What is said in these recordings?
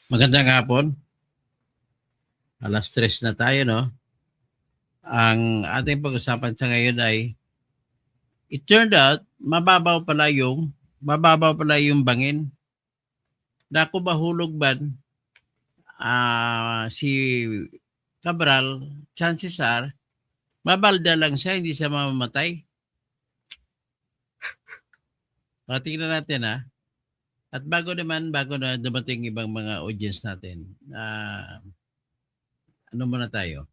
Magandang hapon. Alas 3 na tayo, no? Ang ating pag-usapan sa ngayon ay, it turned out, mababaw pala yung bangin. Naku mahulog ban, si Cabral, chances are, mabalda lang siya, hindi siya mamamatay. Tingnan natin, ha? At bago na dumating ibang mga audience natin, ano muna tayo?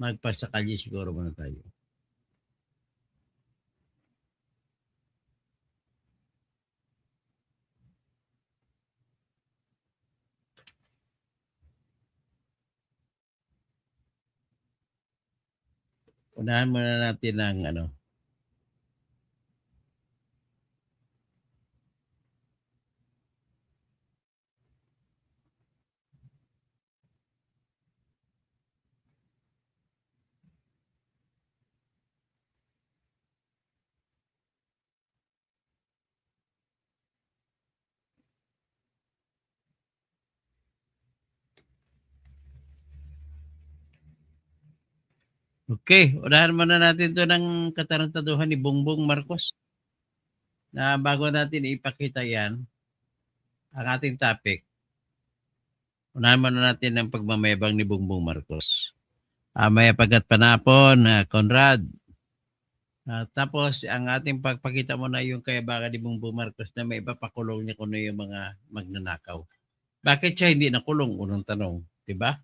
Magpasakalye siguro muna tayo. Unahan muna natin ang ano. Okay, unahan muna natin 'to ng katarantaduhan ni Bongbong Marcos, na bago natin ipakita 'yan, ang ating topic, unahan muna natin ang pagmamayabang ni Bongbong Marcos. Mayapagat panapon, Conrad. Tapos ang ating pagpakita muna yung kayabangan ni Bongbong Marcos na may ipapakulong niya kuno yung mga magnanakaw. Bakit siya hindi nakulong? Unang tanong, 'di ba?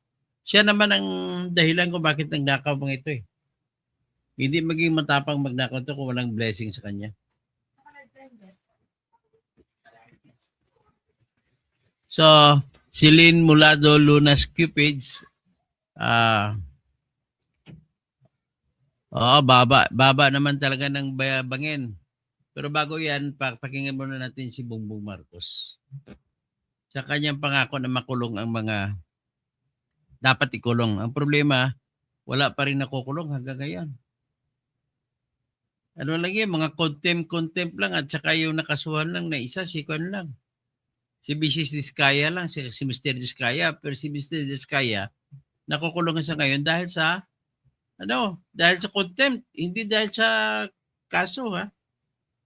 Siya naman ang dahilan kung bakit nagnakaw mga ito eh. Hindi maging matapang magnakaw to kung walang blessing sa kanya. So, si Lynn Mulado Lunas Cupids, baba naman talaga ng bangin. Pero bago yan, pakinggan muna natin si Bongbong Marcos. Sa kanyang pangako na makulong ang mga dapat ikulong. Ang problema, wala pa rin nakukulong hanggang ngayon. Ano lang yan, mga contempt lang at saka yung nakasuhan lang na isa, si Kwan lang. Si Mrs. Diskaya lang, si Mr. Diskaya. Pero si Mr. Diskaya, nakukulong sa ngayon dahil sa contempt, hindi dahil sa kaso, ha?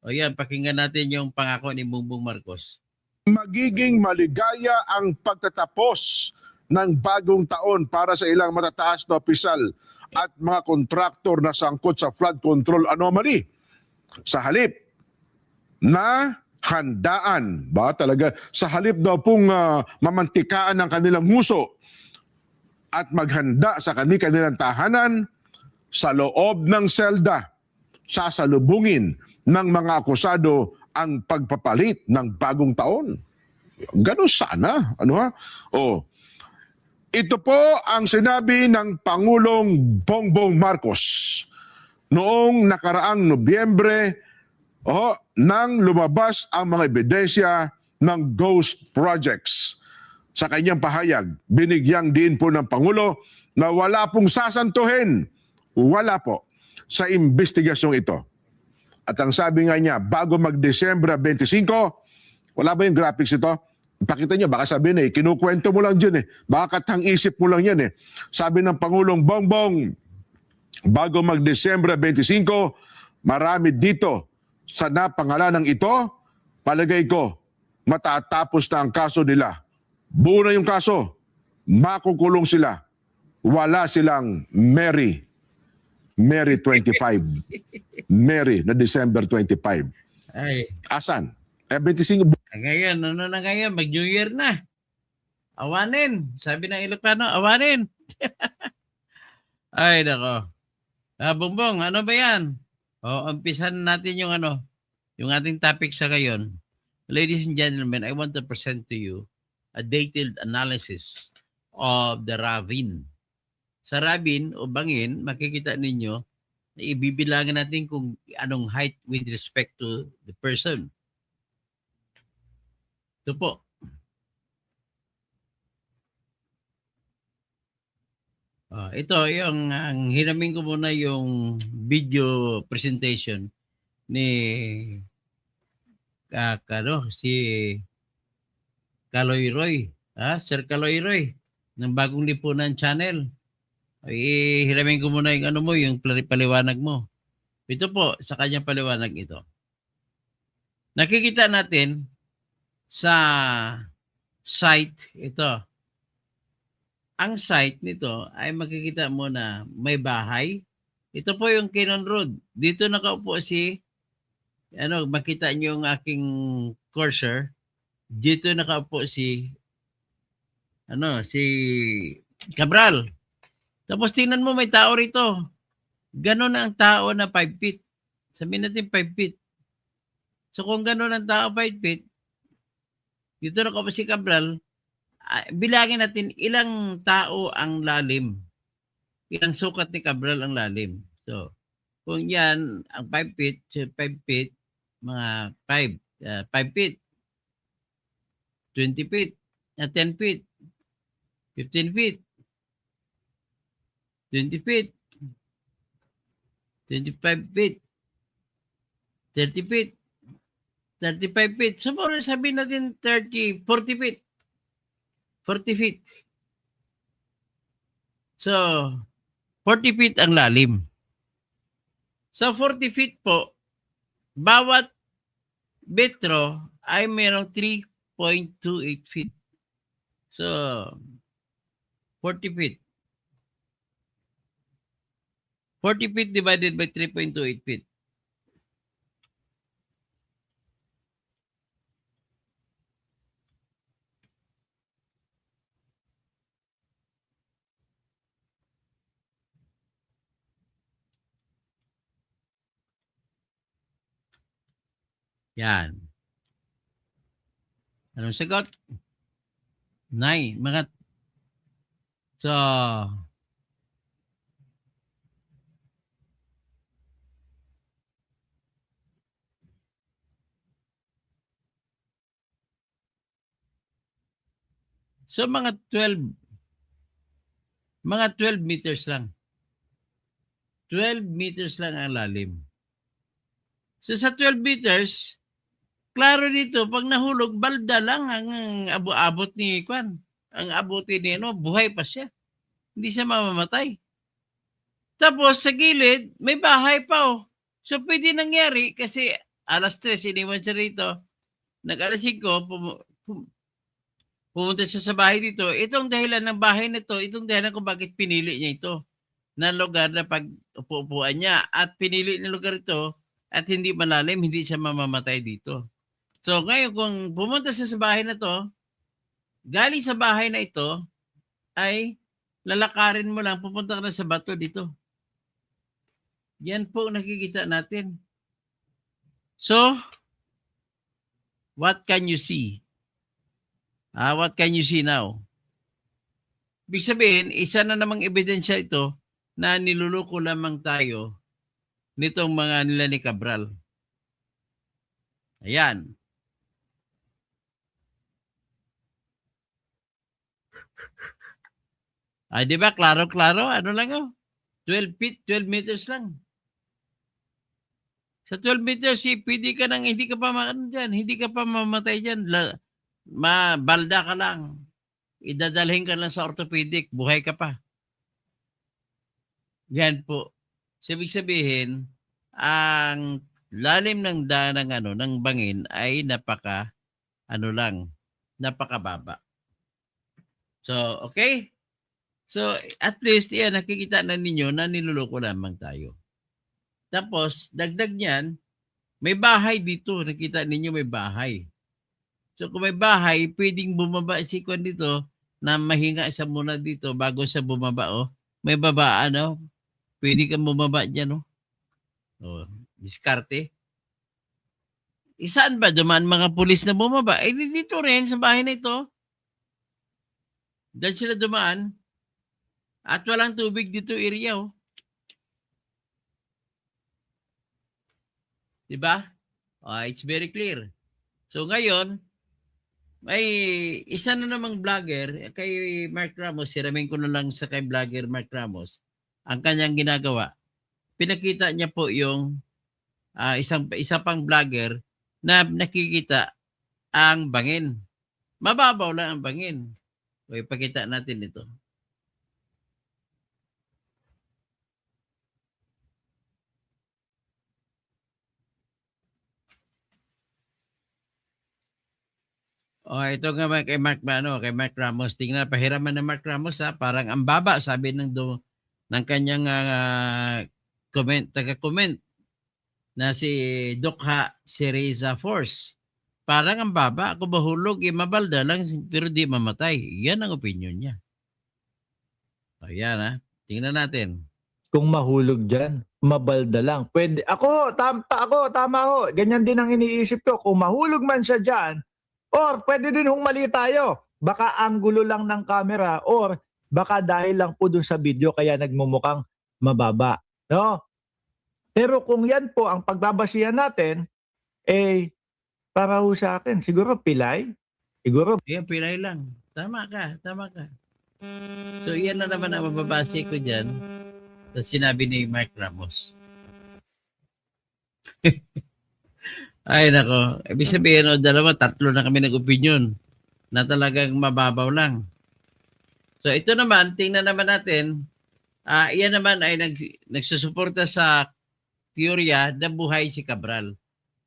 O yan, pakinggan natin yung pangako ni Bongbong Marcos. Magiging maligaya ang pagtatapos ng bagong taon para sa ilang matataas na opisyal at mga kontraktor na sangkot sa flood control anomaly. Sa halip na handaan, ba talaga, sa halip daw pong mamantikaan ng kanilang nguso at maghanda sa kanilang tahanan, sa loob ng selda, sasalubungin ng mga akusado ang pagpapalit ng bagong taon. Ganun sana. Ano ha? Ito po ang sinabi ng Pangulong Bongbong Marcos noong nakaraang Nobyembre nang lumabas ang mga ebidensya ng ghost projects. Sa kanyang pahayag, binigyang din po ng Pangulo na wala pong sasantuhin, wala po, sa investigasyong ito. At ang sabi nga niya, bago mag-Disyembre 25, wala ba yung graphics ito? Pakita niyo, baka sabihin kinukwento mo lang dyan Baka katang-isip mo lang yan Sabi ng Pangulong Bongbong, bago mag-Disyembre 25, marami dito sa napangalanang ito, palagay ko, matatapos na ang kaso nila. Buo na yung kaso, makukulong sila. Wala silang Mary 25. Mary na December 25. Ay. Asan? 25. Ngayon, ano na ngayon? Mag-New Year na. Awanin. Sabi ng Ilocano, awanin. Ay, nako. Bongbong, ano ba yan? Umpisan natin yung yung ating topic sa ngayon. Ladies and gentlemen, I want to present to you a detailed analysis of the ravine. Sa ravine o bangin, makikita ninyo na ibibilangan natin kung anong height with respect to the person. Ito po. Ito, ang hinamin ko muna yung video presentation ni si Kaloy-Roy. Sir Kaloy-Roy ng Bagong Lipunan Channel. Hiramin ko muna yung ano mo, yung paliwanag mo. Ito po, sa kanyang paliwanag ito. Nakikita natin sa site ito. Ang site nito ay makikita mo na may bahay. Ito po yung Cannon Road. Dito nakaupo si, makita niyo yung aking cursor. Dito nakaupo si, si Cabral. Tapos tingnan mo may tao rito. Ganon ang tao na 5 feet. Sabihin natin 5 feet. So kung ganon ang tao 5 feet, dito nakaupo si Cabral, bilangin natin ilang tao ang lalim. Ilang sukat ni Cabral ang lalim. So, kung yan, ang 5 feet, 5 feet, mga 5 feet, 20 feet, 10 feet, 15 feet, 20 feet, 25 feet, 30 feet, 35 feet. So, sabihin natin 40 feet. 40 feet. So, 40 feet ang lalim. Sa 40 feet po, bawat metro ay mayroong 3.28 feet. So, 40 feet. 40 feet divided by 3.28 feet. Yan. Anong sagot? 9. So, mga 12 meters lang. 12 meters lang ang lalim. So sa 12 meters, klaro dito, pag nahulog, balda lang ang abot ni Kwan. Ang abuti ni buhay pa siya. Hindi siya mamamatay. Tapos sa gilid, may bahay pa. So pwede nangyari kasi alas 3, iniwan siya rito. Nag-alas 5, pumunta siya sa bahay dito. Itong dahilan ng bahay nito, itong dahilan kung bakit pinili niya ito na lugar na pag-upuan niya. At pinili na lugar ito at hindi malalim, hindi siya mamamatay dito. So ngayon kung pumunta siya sa bahay na to, galing sa bahay na ito, ay lalakarin mo lang, pupunta ka na sa bato dito. Yan po nakikita natin. So, what can you see? What can you see now? Ibig sabihin, isa na namang ebidensya ito na niluloko lamang tayo nitong mga nila ni Cabral. Ayan. Di ba? Klaro-klaro. Ano lang 12 feet, 12 meters lang. Sa 12 meters, pwede ka nang hindi ka pa hindi ka pa mamatay dyan. Balda ka lang. Idadalhin ka lang sa orthopedic, buhay ka pa. Yan po. Ibig sabihin, ang lalim ng ng bangin ay napakababa. So, okay? So, at least, yan, nakikita na ninyo na niluloko lamang tayo. Tapos, dagdag niyan, may bahay dito. Nakita ninyo may bahay. So, kung may bahay, pwedeng bumaba si Kwan dito na mahinga siya muna dito bago siya bumaba. May babaan. Pwede kang bumaba dyan. Diskarte. Saan ba dumaan mga pulis na bumaba? Dito rin sa bahay na ito. Diyan sila dumaan. At walang tubig dito area. Diba? It's very clear. So ngayon, may isa na namang vlogger, kay Mark Ramos, siramin ko na lang sa kay vlogger Mark Ramos, ang kanyang ginagawa, pinakita niya po yung isa pang vlogger na nakikita ang bangin. Mababaw lang ang bangin. O ipakita natin ito. O ito nga kay Mark Ramos. Tingnan, pahiraman ng Mark Ramos ha. Parang ang baba, sabi ng kanyang taga-comment na si Dukha Seriza Force. Parang ang baba, ako mahulog, mabalda lang, pero di mamatay. Yan ang opinion niya. Ayan ha. Tingnan natin. Kung mahulog dyan, mabalda lang. Pwede. Ako, tama ho. Ganyan din ang iniisip ko. Kung mahulog man siya dyan, or pwede din hong mali tayo. Baka anggulo lang ng camera or baka dahil lang po dun sa video kaya nagmumukhang mababa. No? Pero kung yan po ang pagbabasihan natin, para ho sa akin, siguro pilay. Siguro Ayan, pilay lang. Tama ka. So, yan na naman ang mababase ko dyan sa sinabi ni Mark Ramos. Ay, nako. Ibig sabihin, tatlo na kami nag-opinion na talagang mababaw lang. So, ito naman, tingnan naman natin, iyan naman ay nagsusuporta sa teorya na buhay si Cabral.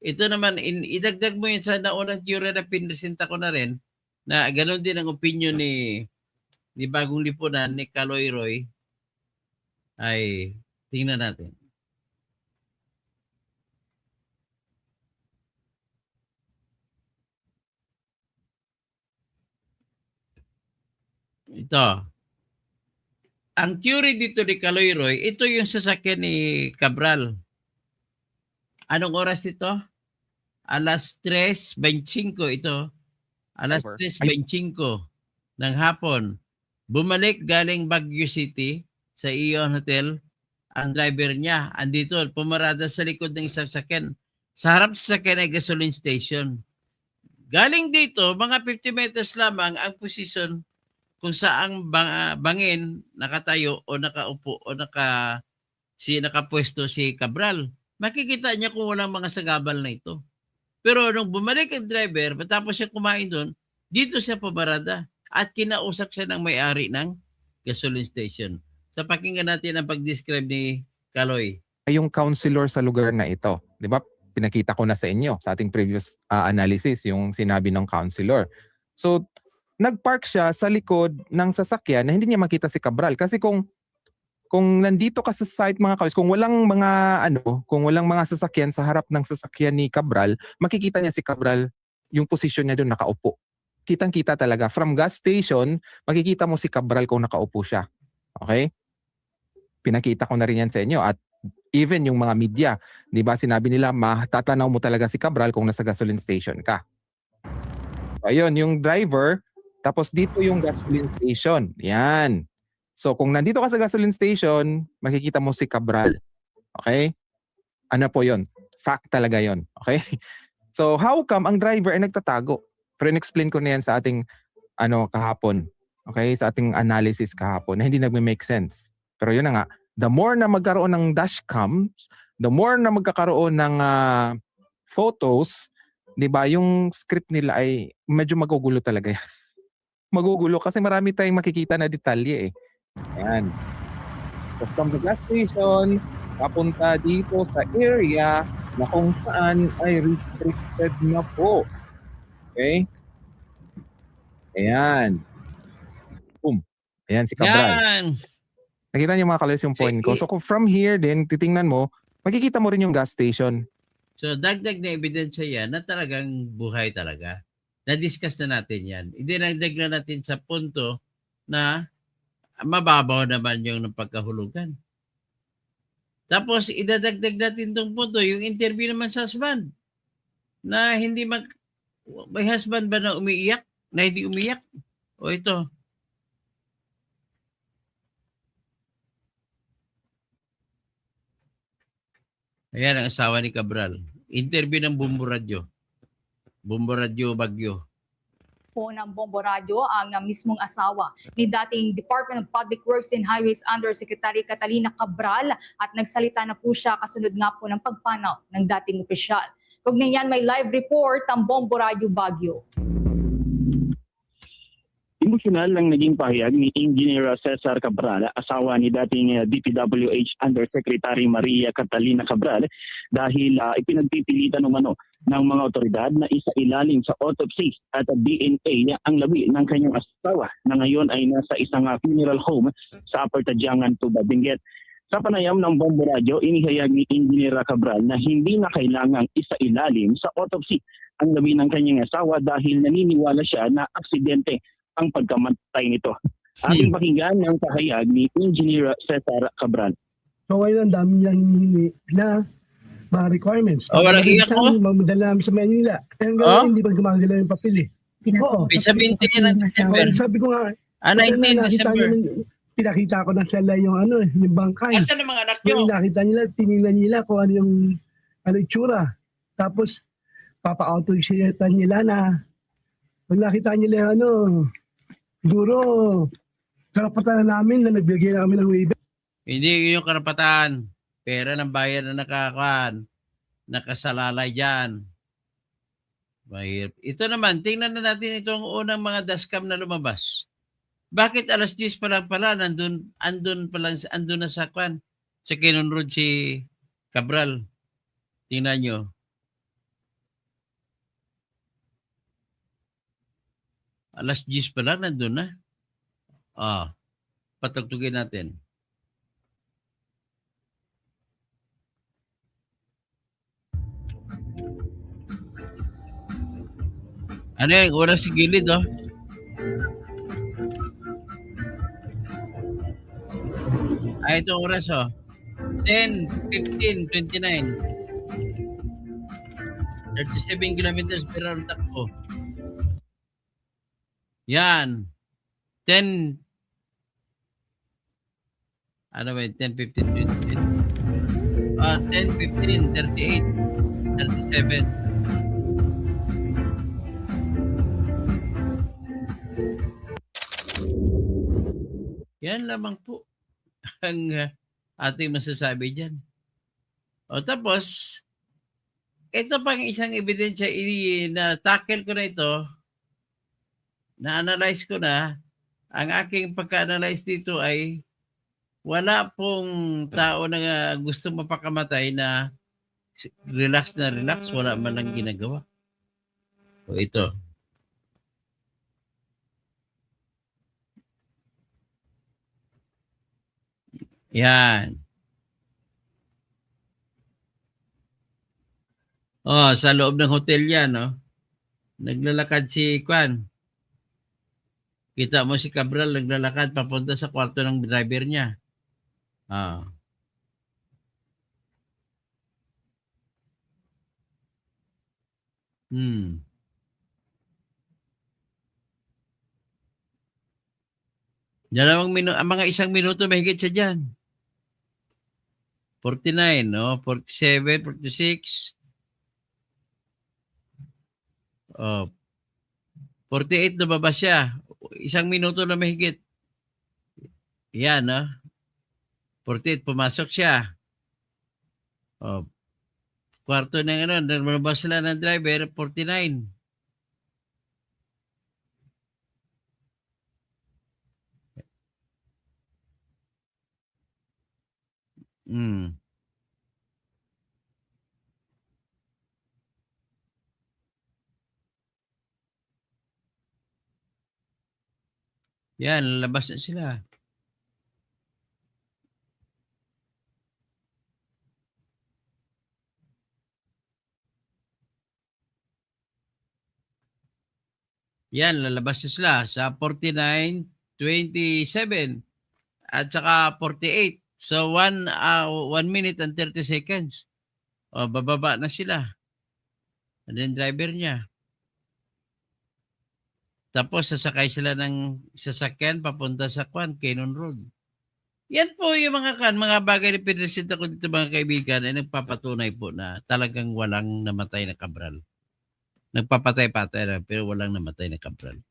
Ito naman, idagdag mo yun sa naunang teorya na pinresenta ko na rin, na ganoon din ang opinion ni Bagong Lipunan, ni Kaloy Roy, ay tingnan natin. Ito. Ang theory dito ni Kaloy Roy, ito yung sasakyan ni Cabral. Anong oras ito? Alas 3:25 ito. Alas 3:25 ng hapon. Bumalik galing Baguio City sa Ion Hotel. Ang driver niya, andito, pumarada sa likod ng isang sakyan. Sa harap sa sakyan ay gasoline station. Galing dito, mga 50 meters lamang ang posisyon kung saan bangin nakatayo o nakaupo o nakapwesto si Cabral. Makikita niya kung walang mga sagabal na ito. Pero nung bumalik ang driver, matapos siya kumain doon, dito siya pabarada at kinausap siya ng may-ari ng gasoline station. Sa pakinggan natin ang pag-describe ni Kaloy. Yung counselor sa lugar na ito, di ba? Pinakita ko na sa inyo sa ating previous analysis yung sinabi ng counselor. So, nagpark siya sa likod ng sasakyan na hindi niya makita si Cabral kasi kung nandito ka sa site mga kalis, kung walang mga sasakyan sa harap ng sasakyan ni Cabral, makikita niya si Cabral yung posisyon niya doon nakaupo. Kitang-kita talaga from gas station, makikita mo si Cabral kung nakaupo siya. Okay? Pinakita ko na rin yan sa inyo at even yung mga media, 'di ba, sinabi nila matatanaw mo talaga si Cabral kung nasa gasoline station ka. So, ayun, yung driver. Tapos dito yung gasoline station. Yan. So kung nandito ka sa gasoline station, makikita mo si Cabral. Okay? Ano po yun? Fact talaga yun. Okay? So how come ang driver ay nagtatago? Pero in-explain ko na yan sa ating kahapon. Okay? Sa ating analysis kahapon na hindi nagme-make sense. Pero yun na nga, the more na magkaroon ng dashcams, the more na magkakaroon ng photos, 'di ba, yung script nila ay medyo magugulo talaga yan. Magugulo kasi marami tayong makikita na detalye eh. Ayan. So from the gas station, papunta dito sa area na kung saan ay restricted na po. Okay? Ayan. Boom. Ayan si Cabral. Yan! Nakita niyo mga kalis yung point ko. So kung from here din, titingnan mo, makikita mo rin yung gas station. So, dagdag na ebidensya yan na talagang buhay talaga. Na-discuss na natin yan. Idinagdag na natin sa punto na mababaw naman yung pagkahulugan. Tapos, idadagdag natin itong punto, yung interview naman sa husband. Na hindi may husband ba na umiiyak? Na hindi umiyak? O ito. Ayan ang asawa ni Cabral. Interview ng Bumbo Radio. Bumbo Radio Baguio. Po ng Bombo Radio ang mismong asawa ni dating Department of Public Works and Highways Undersecretary Catalina Cabral at nagsalita na po siya kasunod nga po ng pagpanaw ng dating opisyal. Kaugnay niyan may live report ang Bombo Radio Baguio. emosyonal lang naging pahayag ni Engineer Cesar Cabral, asawa ni dating DPWH Undersecretary Maria Catalina Cabral, dahil ipinagpipilitan umano ng mga otoridad na isailalim sa autopsy at DNA ang labi ng kanyang asawa na ngayon ay nasa isang funeral home sa Upper Tadyangan, Tuba, Benguet. Sa panayam ng Bombo Radio, inihayag ni Engineer Cabral na hindi na kailangang isailalim sa autopsy ang labi ng kanyang asawa dahil naniniwala siya na aksidente ang pagkamatay nito. Ating pakinggan ang pahayag ni Engineer Cesar Cabral. So ngayon ang dami nilang hinihingi na mga requirements. Walang iyak mo? Magdala namin sa Manila. Kaya hindi pa gumagalaw yung papel eh. Oo. Sa 20 ng December. Sabi ko nga, 19 December. Pinakita ko na sila yung yung bangkay. Asan ang mga anak Yung nyo? nakita nila, tinignan nila kung ano yung itsura. Tapos, papa-auto-executan nila na pag nakita nila siguro, karapatan namin na nagbigay namin ng waiver. Hindi yung karapatan. Pera ng bayan na nakasalalay dyan. Mahirap. Ito naman, tingnan na natin itong unang mga dashcam na lumabas. Bakit alas 10 pa lang pala, andun na sa Quezon Road si Cabral. Tingnan nyo. Alas 10 pa lang, nandun na. Patugtugin natin. Ano yung oras sa gilid, oh? Itong oras, oh. 10, 15, 29. 37 kilometers per hour takbo. Yan. 10. Ano ba yun? 10, 15, 28. 10, 15, 38, 37. Yan lamang po ang ating masasabi dyan. Tapos, ito pang isang ebidensya na tackle ko na ito, na-analyze ko na, ang aking pagka-analyze dito ay wala pong tao na gusto mapakamatay na relax, wala man lang ginagawa. Ito. Yan. Sa loob ng hotel yan, no? Naglalakad si Kwan. Kita mo si Cabral naglalakad papunta sa kwarto ng driver niya. Mga isang minuto mahigit siya dyan. 49, no? 47, 46. 48 na siya. Isang minuto na mahigit. Yan, no? 48, pumasok siya. Kwarto ng lumabas sila ng driver, 49. Yan, labas na sila. Yan, lalabas na sila sa 49, 27 at saka 48. So 1 minute and 30 seconds. Bababa na sila. And then driver niya. Tapos sasakay sila ng sasakyan papunta sa Quezon Road. Yan po yung mga bagay na pinresenta ko dito mga kaibigan ay nagpapatunay po na talagang walang namatay na Cabral. Nagpapatay-patay na pero walang namatay na Cabral.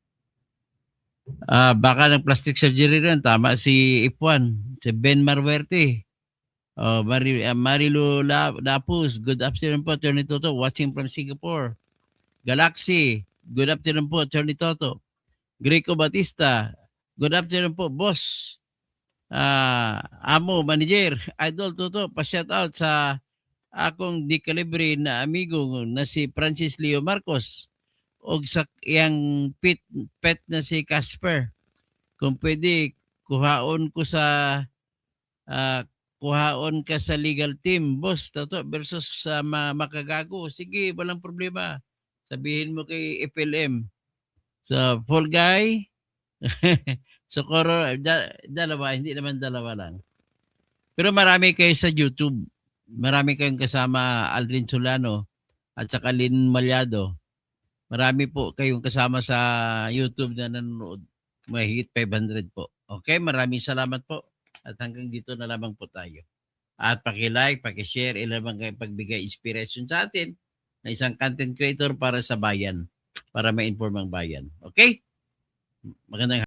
Baka ng plastic surgery rin. Tama si Ipuan, si Ben Marwerte. Marilu Lapus, good afternoon po, Attorney Toto, watching from Singapore. Galaxy, good afternoon po, Attorney Toto. Greco Batista. Good afternoon po, boss. Amo, manager, idol Toto, pa-shout out sa akong di-calibre na amigo na si Francis Leo Marcos o sa iyang pet na si Casper. Kung pwede, kuhaon ka sa legal team, boss, Toto, versus sa makagago. Sige, walang problema. Sabihin mo kay FLM. So, Fall Guy, Socorro, dalawa, hindi naman dalawa lang. Pero marami kayo sa YouTube. Marami kayong kasama Aldrin Solano at saka Lynn Malyado. Marami po kayong kasama sa YouTube na nanonood. Mahigit 500 po. Okay, maraming salamat po. At hanggang dito na lamang po tayo. At paki-like, paki-share, ilamang kayo pagbigay inspiration sa atin na isang content creator para sa bayan. Para ma-inform ang bayan. Okay? Magandang